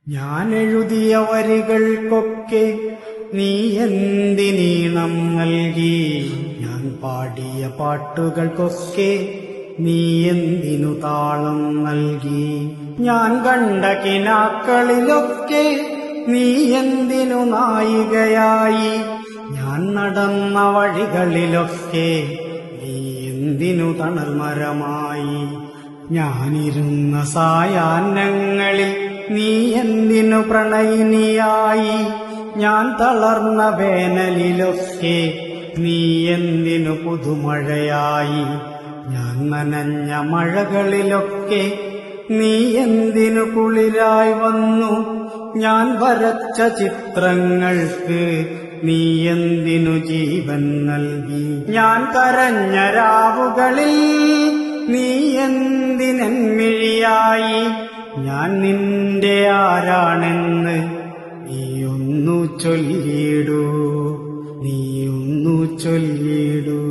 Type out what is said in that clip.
ഞാൻ എഴുതിയ വരികൾക്കൊക്കെ നീ എന്തിനീണം നൽകി? ഞാൻ പാടിയ പാട്ടുകൾക്കൊക്കെ നീ എന്തിനു താളം നൽകി? ഞാൻ കണ്ട കിനാക്കളിലൊക്കെ നീ എന്തിനു നായികയായി? ഞാൻ നടന്ന വഴികളിലൊക്കെ നീ എന്തിനു തണൽമരമായി? ഞാനിരുന്ന സായാഹ്നങ്ങളിൽ നീ എന്തിനു പ്രണയിനിയായി? ഞാൻ തളർന്ന വേനലിലൊക്കെ നീ എന്തിനു പുതുമഴയായി? ഞാൻ നനഞ്ഞ മഴകളിലൊക്കെ നീ എന്തിനു കുളിരായി വന്നു? ഞാൻ വരച്ച ചിത്രങ്ങൾക്ക് നീ എന്തിനു ജീവൻ നൽകി? ഞാൻ കരഞ്ഞ രാവുകളിൽ നീ എന്തിനെൻമിഴിയായി? ഞാൻ നിന്റെ ആരാണെന്ന് നീയൊന്നു ചൊല്ലിയിടൂ, നീയൊന്നു ചൊല്ലിയിടൂ.